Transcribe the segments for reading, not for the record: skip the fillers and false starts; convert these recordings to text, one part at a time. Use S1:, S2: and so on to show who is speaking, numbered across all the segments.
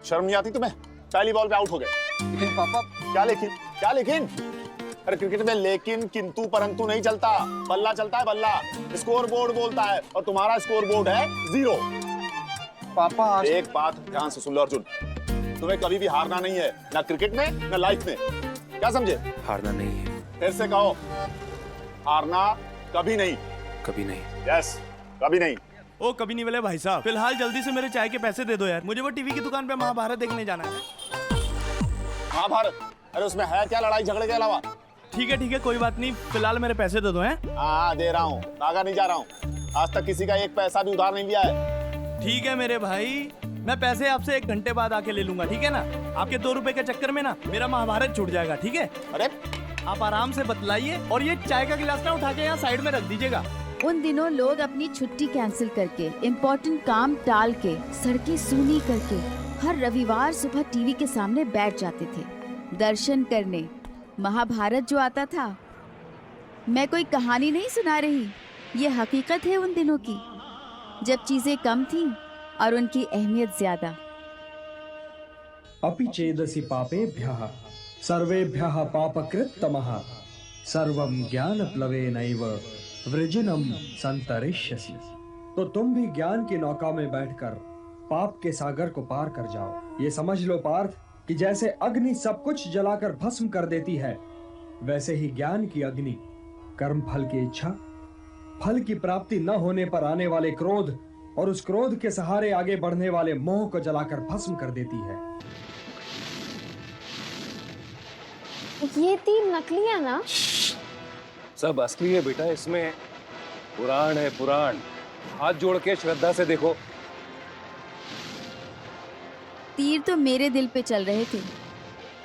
S1: शर्म नहीं आती तुम्हें? पहली बॉल पे आउट हो गए।
S2: लेकिन पापा।
S1: क्या लेकिन? अरे क्रिकेट में लेकिन किंतु परंतु नहीं चलता, बल्ला चलता है, बल्ला। स्कोर बोर्ड बोलता है और तुम्हारा स्कोर बोर्ड है 0।
S2: पापा
S1: एक बात ध्यान से सुन लो अर्जुन, तुम्हें कभी भी हारना नहीं है, ना क्रिकेट में ना लाइफ में। क्या समझे?
S3: हारना नहीं है।
S1: फिर से कहो, हारना कभी नहीं।
S3: कभी नहीं।
S1: यस, कभी नहीं।
S4: ओ कभी नहीं वाले भाई साहब, फिलहाल जल्दी से मेरे चाय के पैसे दे दो यार, मुझे वो टीवी की दुकान पे महाभारत देखने जाना है।
S1: महाभारत? अरे उसमें है क्या लड़ाई झगड़े के अलावा?
S4: ठीक है कोई बात नहीं, फिलहाल मेरे पैसे दे दो। हैं?
S1: हाँ दे रहा हूँ, भागा नहीं जा रहा हूँ। आज तक किसी का एक पैसा भी उधार नहीं लिया है।
S4: ठीक है मेरे भाई, मैं पैसे आपसे 1 घंटे बाद आके ले लूंगा, ठीक है ना? आपके 2 रुपए के चक्कर में ना मेरा महाभारत छूट जाएगा, ठीक है?
S1: अरे
S4: आप आराम से बतलाइए और ये चाय का गिलास ना उठा के यहाँ साइड में रख दीजिएगा।
S5: उन दिनों लोग अपनी छुट्टी कैंसिल करके, इम्पोर्टेंट काम टाल के, सड़कें सूनी करके हर रविवार सुबह टीवी के सामने बैठ जाते थे दर्शन करने। महाभारत जो आता था, मैं कोई कहानी नहीं सुना रही, ये हकीकत है उन दिनों की, जब चीजें कम थीं और उनकी अहमियत ज्यादा।
S6: अपि चेदसि पापेभ्यः सर्वेभ्यः पापकृत् तमः सर्वं ज्ञानप्लवेनैव वृजिनं संतरिष्यसि। तो तुम भी ज्ञान की नौका में बैठकर पाप के सागर को पार कर जाओ। ये समझ लो पार्थ कि जैसे अग्नि सब कुछ जलाकर भस्म कर देती है, वैसे ही ज्ञान की अग्नि कर्म फल की इच्छा, फल की प्राप्ति न होने पर आने वाले क्रोध और उस क्रोध के सहारे आगे बढ़ने वाले मोह को जलाकर भस्म कर देती है।
S7: ये 3 नकली है ना?
S3: सब असली है बेटा, इसमें पुराण है, पुराण। हाथ जोड़ के श्रद्धा से देखो।
S5: तीर तो मेरे दिल पे चल रहे थे।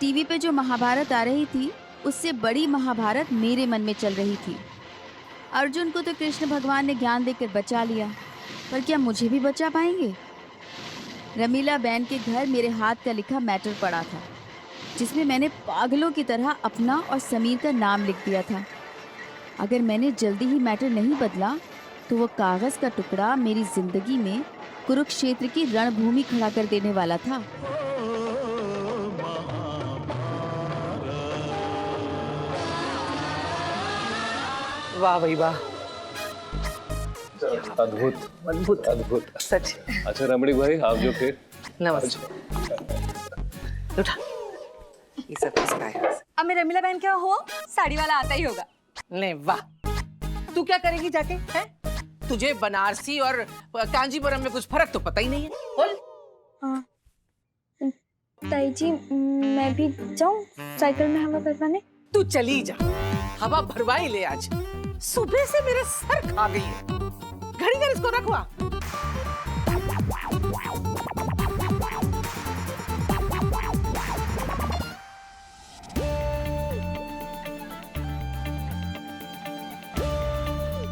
S5: टीवी पे जो महाभारत आ रही थी, उससे बड़ी महाभारत मेरे मन में चल रही थी। अर्जुन को तो कृष्ण भगवान ने ज्ञान देकर बचा लिया, पर क्या मुझे भी बचा पाएंगे? रमीला बहन के घर मेरे हाथ का लिखा मैटर पड़ा था, जिसमें मैंने पागलों की तरह अपना और समीर का नाम लिख दिया था। अगर मैंने जल्दी ही मैटर नहीं बदला तो वो कागज का टुकड़ा मेरी जिंदगी में कुरुक्षेत्र की रणभूमि खड़ा कर देने वाला था।
S8: वाह भाई वाह,
S3: अद्भुत
S8: अद्भुत
S3: अद्भुत
S8: सच।
S3: अच्छा रमणी भाई, आप जो फिर
S8: नमस्ते। उठा, ये सब किसका है?
S7: अब मैं रमीला बहन क्या हो, साड़ी वाला आता ही होगा।
S8: नहीं वाह, तू क्या करेगी जाके? हैं? तुझे बनारसी और कांजीपुरम में कुछ फर्क तो पता ही नहीं है। बोल।
S7: हाँ ताई जी, मैं भी जाऊं साइकिल में हवा भरवाने?
S8: तू चली जा, हवा भरवाई ले। आज सुबह से मेरे सर खा गई है। घड़ी कर इसको रखवा।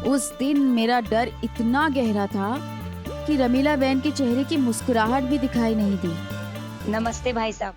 S5: उस दिन मेरा डर इतना गहरा था कि रमीला बहन के चेहरे की मुस्कुराहट भी दिखाई नहीं दी।
S9: नमस्ते भाई साहब।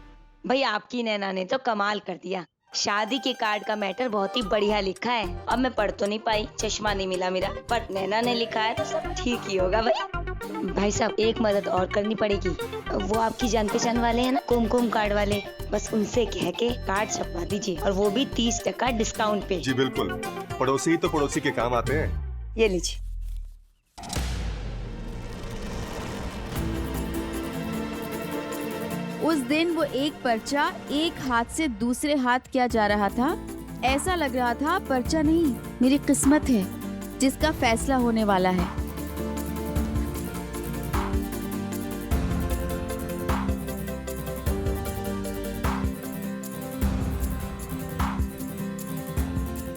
S9: भाई आपकी नैना ने तो कमाल कर दिया। शादी के कार्ड का मैटर बहुत ही बढ़िया लिखा है। अब मैं पढ़ तो नहीं पाई, चश्मा नहीं मिला मेरा, पर नैना ने लिखा है तो सब ठीक ही होगा। भाई साहब एक मदद और करनी पड़ेगी। वो आपकी जान पहचान वाले हैं ना, कुमकुम कार्ड वाले, बस उनसे कह के कार्ड छपवा दीजिए, और वो भी 30% डिस्काउंट पे।
S10: जी बिल्कुल, पड़ोसी तो पड़ोसी के काम आते हैं।
S9: ये लीजिए।
S5: उस दिन वो एक पर्चा एक हाथ से दूसरे हाथ किया जा रहा था। ऐसा लग रहा था पर्चा नहीं, मेरी किस्मत है जिसका फैसला होने वाला है।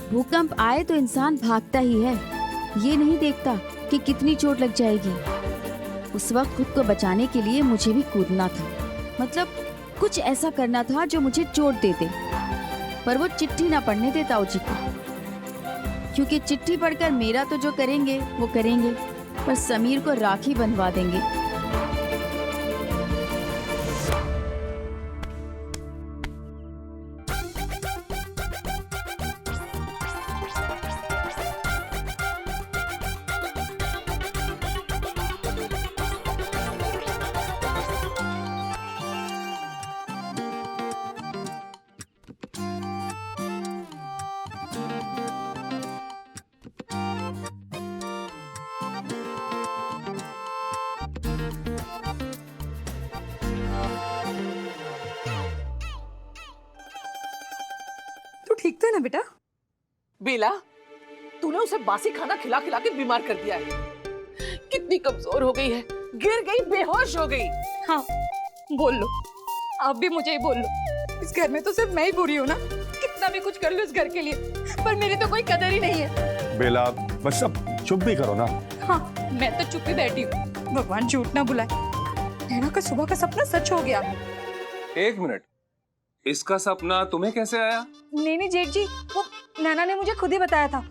S5: भूकंप आए तो इंसान भागता ही है, ये नहीं देखता कि कितनी चोट लग जाएगी। उस वक्त खुद को बचाने के लिए मुझे भी कूदना था, मतलब कुछ ऐसा करना था जो मुझे चोट दे दे, पर वो चिट्ठी ना पढ़ने दे ताऊ जी को, क्योंकि चिट्ठी पढ़कर मेरा तो जो करेंगे वो करेंगे, पर समीर को राखी बंधवा देंगे।
S11: ना बेटा।
S8: बेला, तूने उसे बासी खाना खिला खिला के बीमार कर दिया है। कितनी कमजोर हो गई है, गिर गई, बेहोश हो गई।
S11: हाँ बोल लो, आप भी मुझे ही बोल लो। इस घर में तो सिर्फ मैं ही बुरी हूँ ना, कितना भी कुछ कर लो इस घर के लिए, पर मेरी तो कोई कदर ही नहीं है।
S10: बेला बस अब चुप भी करो ना।
S11: हाँ मैं तो चुप ही बैठी हूँ, भगवान झूठ ना बुलाए। नैना का सुबह का सपना सच हो गया।
S3: एक मिनट, इसका सपना तुम्हें कैसे आया?
S11: नहीं जेठ जी, वो नैना ने मुझे खुद ही बताया था।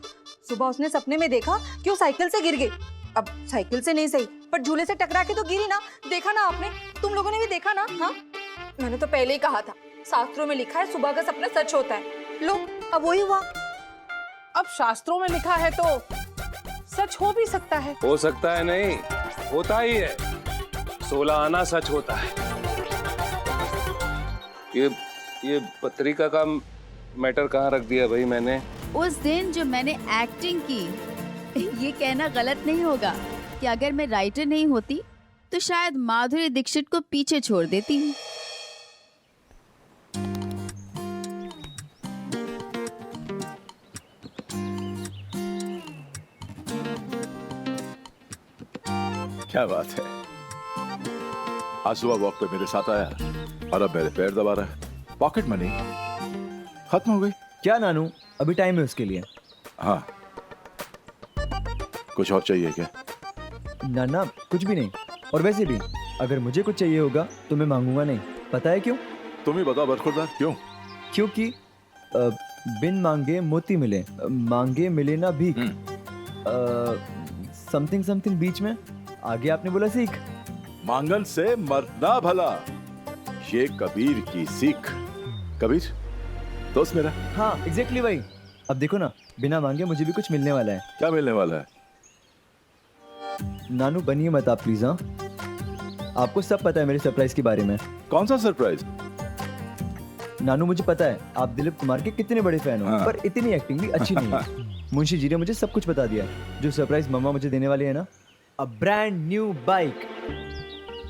S11: सुबह उसने सपने में देखा कि वो साइकिल से गिर गई। अब साइकिल से नहीं सही, पर झूले से टकरा के तो गिरी ना। देखा ना आपने, तुम लोगों ने भी देखा ना। हाँ मैंने तो पहले ही कहा था, शास्त्रों में लिखा है सुबह का सपना सच होता है। लो अब वही हुआ।
S8: अब शास्त्रों में लिखा है तो सच हो भी सकता है।
S3: हो सकता है नहीं, होता ही है। 16 आना सच होता है। ये पत्रिका का मैटर कहाँ रख दिया भाई मैंने?
S5: उस दिन जो मैंने एक्टिंग की, ये कहना गलत नहीं होगा कि अगर मैं राइटर नहीं होती तो शायद माधुरी दीक्षित को पीछे छोड़ देती।
S12: क्या बात है, आज सुबह वॉक पे मेरे साथ आया और अब मेरे पैर दबा रहा है। पॉकेट मनी खत्म हो गई
S13: क्या नानू? अभी टाइम है उसके लिए।
S12: हाँ, कुछ और चाहिए क्या?
S13: ना ना कुछ भी नहीं, और वैसे भी अगर मुझे कुछ चाहिए होगा तो मैं मांगूंगा नहीं। पता है क्यों?
S12: तुम ही बताओ बरखुरदार, क्यों?
S13: क्योंकि बिन मांगे मोती मिले, मांगे मिले ना भीख। समथिंग समथिंग बीच में आगे आपने बोला सीख।
S12: मांगन से मरना भला, ये कबीर की सीख। कबीर दोस्त मेरा।
S13: हाँ एग्जैक्टली वही। अब देखो ना, बिना मांगे मुझे भी कुछ मिलने वाला है।
S12: क्या मिलने वाला है?
S13: नानू बनिए मत आप प्लीज। हाँ आपको सब पता है मेरे सरप्राइज के बारे में।
S12: कौन सा सरप्राइज?
S13: नानू मुझे पता है आप दिलीप कुमार के कितने बड़े फैन हो।
S12: हाँ।
S13: पर इतनी एक्टिंग भी अच्छी नहीं है। मुंशी जी ने मुझे सब कुछ बता दिया। जो सरप्राइज मम्मा मुझे देने वाली है ना, अ ब्रांड न्यू बाइक।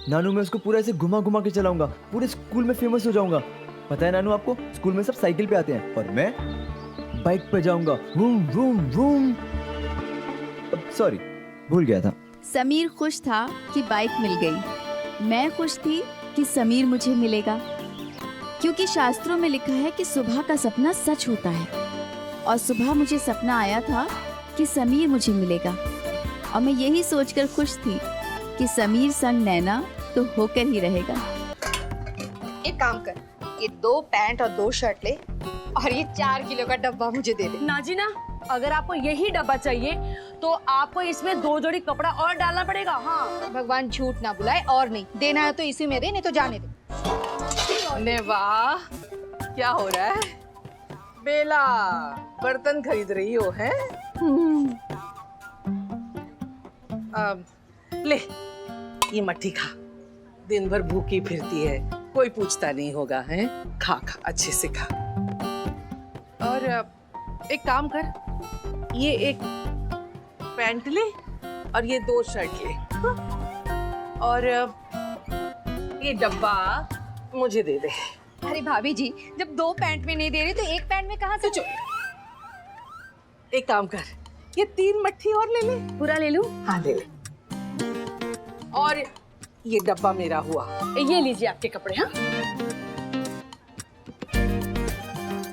S13: नानू मैं उसको पूरा ऐसे घुमा घुमा के चलाऊंगा, पूरे स्कूल में फेमस हो जाऊंगा। पता है नानू आपको, स्कूल में सब साइकिल पे आते हैं और मैं बाइक पे जाऊंगा। वूम वूम वूम। सॉरी भूल गया था।
S5: समीर खुश था कि बाइक मिल गई। मैं खुश थी कि समीर मुझे मिलेगा, क्योंकि शास्त्रों में लिखा है कि सुबह का सपना सच होता है। और सुबह मुझे सपना आया था कि समीर मुझे मिलेगा, और मैं यही सोचकर खुश थी कि समीर संग नैना तो होकर ही रहेगा।
S11: एक काम कर, ये 2 पैंट और 2 शर्ट ले और ये 4 किलो का डब्बा मुझे दे दे।
S14: नाजीना, अगर आपको यही डब्बा चाहिए तो आपको इसमें 2 जोड़ी कपड़ा और डालना पड़ेगा। हाँ
S11: भगवान झूठ ना बुलाए, और नहीं देना है तो इसी में दे, नहीं तो जाने दे।
S8: ने वाह, क्या हो रहा है? बेला बर्तन खरीद रही हो है? ले ये मट्ठी खा, दिन भर भूखी फिरती है, कोई पूछता नहीं होगा है। खा खा अच्छे से खा। और एक काम कर, ये एक पैंट ले और ये 2 शर्ट ले। और ये डब्बा मुझे दे दे।
S11: अरे भाभी जी, जब 2 पैंट में नहीं दे रही तो 1 पैंट में कहाँ से?
S8: एक काम कर, ये 3 मट्ठी और ले ले।
S14: पूरा ले लूं?
S8: हाँ ले ले। और ये डब्बा मेरा हुआ।
S14: ये लीजिए आपके कपड़े। हाँ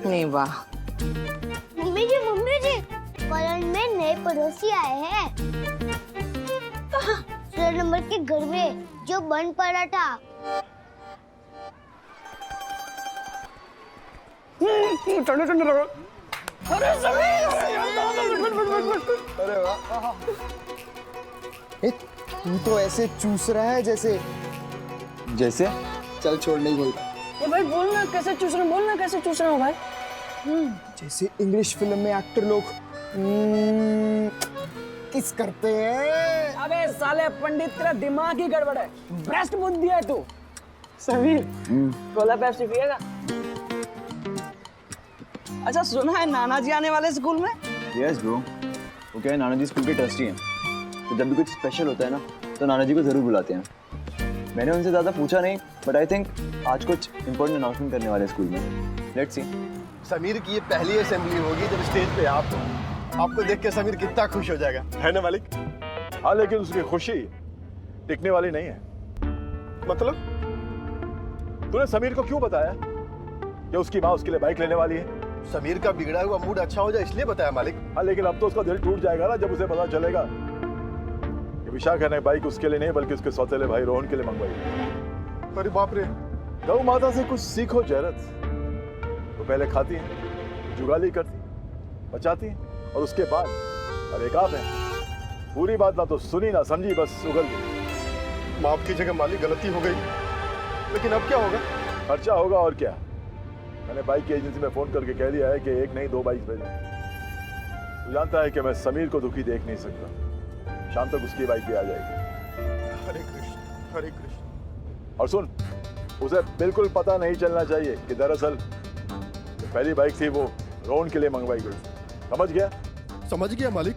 S8: नहीं वाह।
S7: मम्मी जी कॉलोनी में नए पड़ोसी आए हैं। कहाँ? 16 नंबर के घर में जो बंद पड़ा था।
S2: अरे वाह, तू तो ऐसे चूस रहा है जैसे चल छोड़, नहीं बोलता।
S14: ये भाई बोलना कैसे चूस रहा हूँ, बोलना कैसे चूस रहा हूँ भाई।
S2: जैसे इंग्लिश फिल्म में एक्टर लोग किस करते हैं।
S14: अबे साले पंडित, तेरा दिमाग ही गड़बड़ है, भ्रष्ट बुद्धि है तू। समीर कोला पेप्सी पिएगा? अच्छा सुना है नाना जी आने वाले स्कूल में?
S13: यस ब्रो, वो क्या है, नाना जी स्कूल के ट्रस्टी हैं, तो जब भी कुछ स्पेशल होता है ना तो नाना जी को जरूर बुलाते हैं। मैंने उनसे ज़्यादा पूछा नहीं, बट आई थिंक आज कुछ इम्पोर्टेंट अनाउंसमेंट करने वाले स्कूल में। Let's see.
S15: समीर की ये पहली असेंबली होगी जब स्टेज पे आप हो। आपको देख के समीर कितना खुश हो जाएगा, है ना मालिक?
S12: हाँ, लेकिन उसकी खुशी टिकने वाली नहीं है।
S15: मतलब?
S12: तूने समीर को क्यों बताया कि उसकी माँ उसके लिए बाइक लेने वाली है?
S15: समीर का बिगड़ा हुआ मूड अच्छा हो जाए इसलिए बताया मालिक।
S12: हाँ, लेकिन अब तो उसका दिल टूट जाएगा ना जब उसे पता चलेगा कि विशाखा ने बाइक उसके लिए नहीं बल्कि उसके सौतेले भाई रोहन के लिए मंगवाई।
S15: अरे बाप रे।
S12: गौ माता से कुछ सीखो जयरथ। तो पहले खाती है, जुगाली करती, बचाती है, और उसके बाद और एक आप है, पूरी बात ना तो सुनी ना समझी, बस उगल दी।
S15: माफ की जगह मालिक, गलती हो गई, लेकिन अब क्या होगा?
S12: खर्चा होगा और क्या। मैंने बाइक की एजेंसी में फोन करके कह दिया है कि एक नहीं 2 बाइक भेजें। तू जानता है कि मैं समीर को दुखी देख नहीं सकता। शाम तक उसकी बाइक भी आ जाएगी।
S15: हरे कृष्ण, हरे कृष्ण।
S12: और सुन, उसे बिल्कुल पता नहीं चलना चाहिए कि दरअसल पहली बाइक थी वो रोहन के लिए मंगवाई गई। समझ गया?
S15: समझ गया मालिक।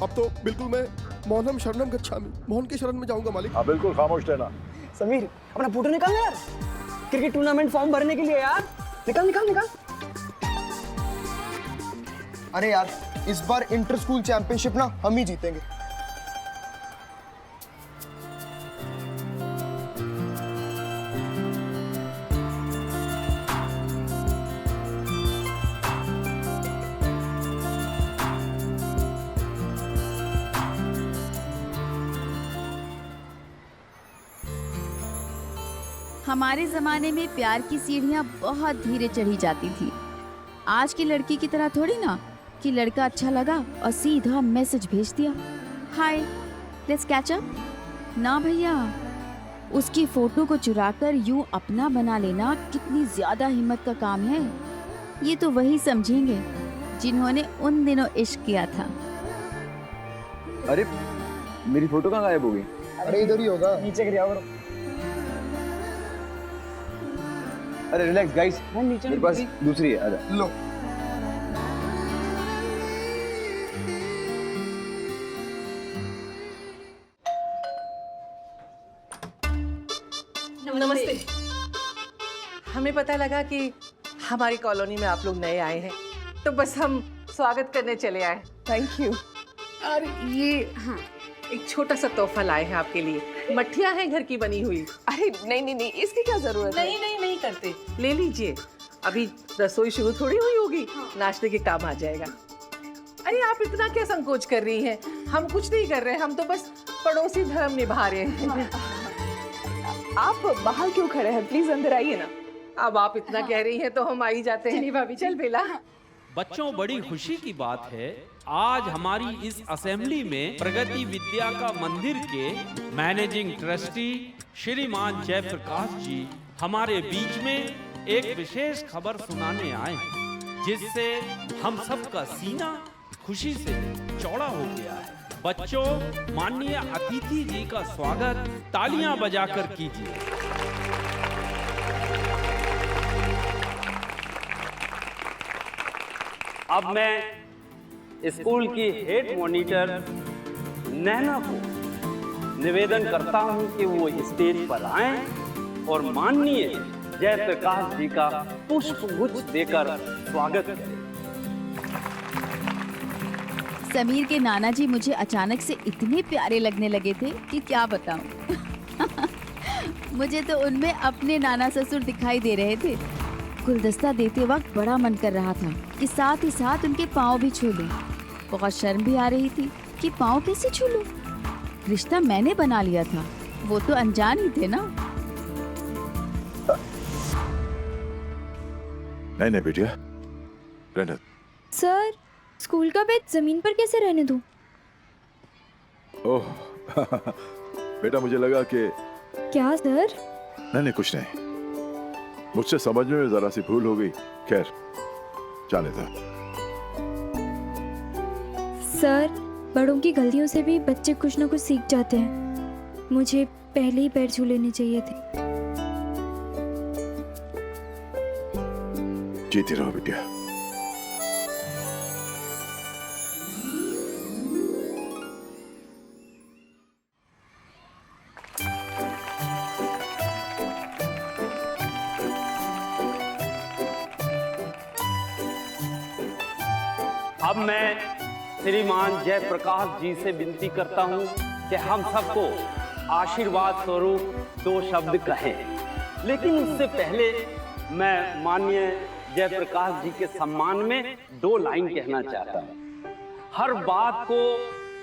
S15: अब तो बिल्कुल मैं मोहनम शरणम गच्छामि, मोहन के शरण में जाऊंगा मालिक।
S12: हाँ, बिल्कुल खामोश रहना।
S14: समीर, अपना फोटो निकाल यार, क्रिकेट टूर्नामेंट फॉर्म भरने के लिए यार। निकाल निकाल निकाल।
S2: अरे यार, इस बार इंटर स्कूल चैंपियनशिप ना हम ही जीतेंगे।
S5: हमारे जमाने में प्यार की सीढ़ियाँ बहुत धीरे चढ़ी जाती थी। आज की लड़की की तरह थोड़ी ना कि लड़का अच्छा लगा और सीधा मैसेज भेज दिया, हाय लेट्स कैच अप। ना भैया, उसकी फोटो को चुराकर यूं अपना बना लेना कितनी ज्यादा हिम्मत का काम है। ये तो वही समझेंगे जिन्होंने उन दिनों इश्क किया था।
S13: अरे मेरी फोटो कहाँ गायब हो गई?
S2: अरे इधर ही होगा,
S14: नीचे गिर जाओ।
S13: अरे रिलैक्स गाइस, मेरे पास दूसरी है, आजा।
S2: लो।
S8: नमस्ते। हमें पता लगा कि हमारी कॉलोनी में आप लोग नए आए हैं, तो बस हम स्वागत करने चले आए। Thank you. और ये हाँ, एक छोटा सा तोहफा लाए हैं आपके लिए। मट्ठियाँ हैं घर की बनी हुई। अरे नहीं नहीं नहीं, इसकी क्या जरूरत है? नहीं करते, ले लीजिए। अभी रसोई शुरू थोड़ी हुई होगी, नाश्ते के काम आ जाएगा। अरे आप इतना क्या संकोच कर रही हैं? हम कुछ नहीं कर रहे हैं, हम तो बस पड़ोसी धर्म निभा रहे हैं। आप बाहर क्यों खड़े हैं? प्लीज अंदर आइए ना। अब आप इतना कह रही हैं तो हम आ ही जाते हैं। भाभी चल बेला।
S16: बच्चों, बड़ी खुशी की बात है, आज हमारी इस असेंबली में प्रगति विद्या का मंदिर के मैनेजिंग ट्रस्टी श्रीमान जयप्रकाश जी हमारे बीच में एक विशेष खबर सुनाने आए हैं, जिससे हम सबका सीना खुशी से चौड़ा हो गया है। बच्चों, माननीय अतिथि जी का स्वागत तालियां बजाकर कीजिए।
S17: अब मैं स्कूल की हेड मॉनिटर नैना को निवेदन करता हूं कि वो स्टेज पर आएं और माननीय जयप्रकाश जी का पुष्पगुच्छ देकर स्वागत करें।
S5: समीर के नाना जी मुझे अचानक से इतने प्यारे लगने लगे थे कि क्या बताऊं। मुझे तो उनमें अपने नाना ससुर दिखाई दे रहे थे। गुलदस्ता देते वक्त बड़ा मन कर रहा था कि साथ ही साथ उनके पाँव भी छू लूं। बहुत शर्म भी आ रही थी कि पाँव कैसे छू लूं। रिश्ता मैंने बना लिया था, वो तो अनजान ही थे ना।
S12: नहीं बेटिया, रहने।
S18: सर, स्कूल का बैग जमीन पर कैसे रहने दूं?
S12: ओह बेटा, मुझे लगा कि
S18: क्या सर?
S12: नहीं कुछ नहीं, मुझसे समझने में जरा सी भूल हो गई। खैर, जाने दो।
S18: सर, बड़ों की गलतियों से भी बच्चे कुछ न कुछ सीख जाते हैं। मुझे पहले ही पैर छू लेने चाहिए थे।
S12: जीती रहो बेटिया।
S17: अब मैं श्रीमान जयप्रकाश जी से विनती करता हूं कि हम सबको आशीर्वाद स्वरूप 2 शब्द कहें। लेकिन उससे पहले मैं माननीय जयप्रकाश जी के सम्मान में 2 लाइन कहना चाहता हूं। हर बात को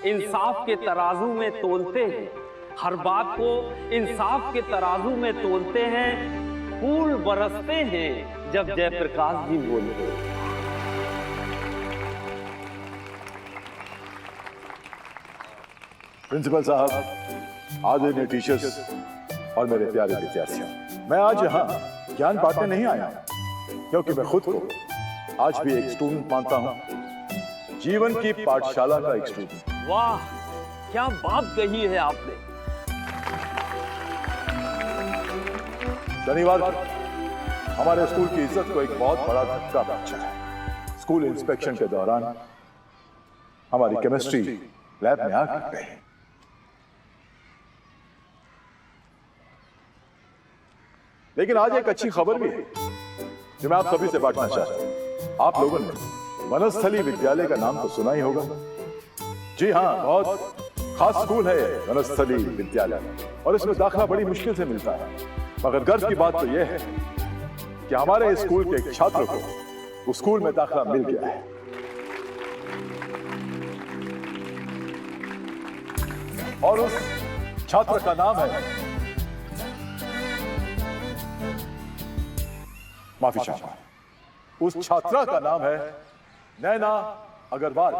S17: इंसाफ के तराजू में तोलते हैं, हर बात को इंसाफ के तराजू में तोलते हैं, फूल बरसते हैं जब जयप्रकाश जी बोलते हैं।
S12: प्रिंसिपल साहब, आदरणीय टीचर्स और मेरे प्यारे विद्यार्थियों, मैं आज यहाँ ज्ञान बांटने नहीं आया क्योंकि मैं खुद को आज भी एक स्टूडेंट मानता हूँ, जीवन की पाठशाला का एक स्टूडेंट।
S17: वाह, क्या बात कही है आपने।
S12: शनिवार को हमारे स्कूल की इज्जत को एक बहुत बड़ा धक्का पहुंचा है। स्कूल इंस्पेक्शन के दौरान हमारी केमिस्ट्री लैब में आग लग गई। लेकिन आज एक अच्छी खबर भी है जो मैं आप सभी से बांटना चाहता हूं। आप लोगों ने वनस्थली विद्यालय का नाम तो सुना ही होगा। जी हाँ, बहुत खास स्कूल है वनस्थली विद्यालय, और इसमें दाखिला बड़ी मुश्किल से मिलता है। मगर गर्व की बात तो यह है कि हमारे स्कूल के एक छात्र को उस स्कूल में दाखिला मिल गया है। और उस छात्र का नाम है, माफी चाहता हूं, उस छात्रा का नाम है नैना अग्रवाल।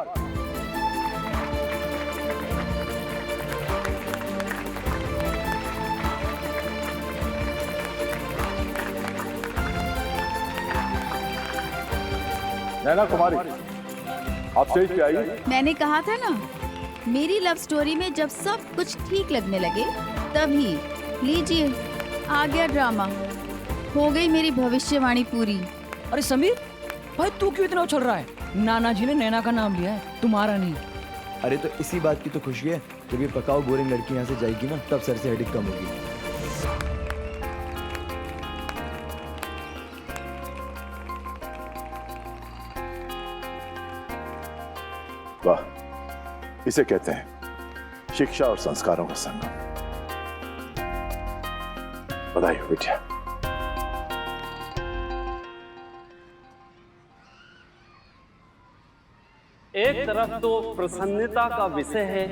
S12: नैना कुमारी, आप स्टेज पे आइए।
S5: मैंने कहा था ना, मेरी लव स्टोरी में जब सब कुछ ठीक लगने लगे तभी लीजिए आ गया ड्रामा। हो गई मेरी भविष्यवाणी पूरी।
S14: अरे समीर भाई, तू क्यों इतना उछल रहा है? नाना जी ने नैना का नाम लिया है, तुम्हारा नहीं।
S13: अरे तो इसी बात की तो खुशी है, जब ये पकाओ बोरिंग लड़की यहाँ से जाएगी ना, तब सर से हेडेक कम होगी।
S12: वाह, इसे कहते हैं शिक्षा और संस्कारों का संगम। बधाई हो बेटिया।
S17: एक तरफ तो प्रसन्नता का विषय है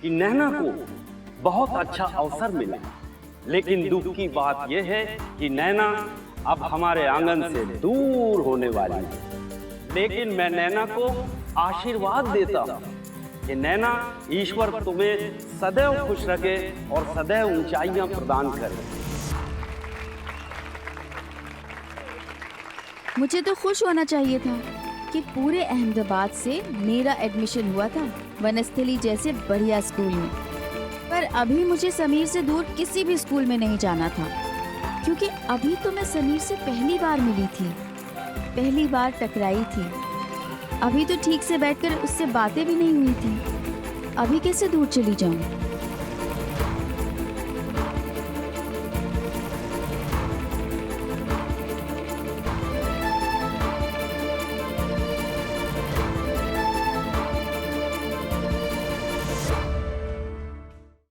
S17: कि नैना को बहुत अच्छा अवसर मिला, लेकिन दुख की बात यह है कि नैना अब हमारे आंगन से दूर होने वाली है। लेकिन मैं नैना को आशीर्वाद देता हूँ कि नैना, ईश्वर तुम्हें सदैव खुश रखे और सदैव ऊंचाइयां प्रदान करे।
S5: मुझे तो खुश होना चाहिए था कि पूरे अहमदाबाद से मेरा एडमिशन हुआ था वनस्थली जैसे बढ़िया स्कूल में। पर अभी मुझे समीर से दूर किसी भी स्कूल में नहीं जाना था, क्योंकि अभी तो मैं समीर से पहली बार मिली थी, पहली बार टकराई थी। अभी तो ठीक से बैठकर उससे बातें भी नहीं हुई थी। अभी कैसे दूर चली जाऊं?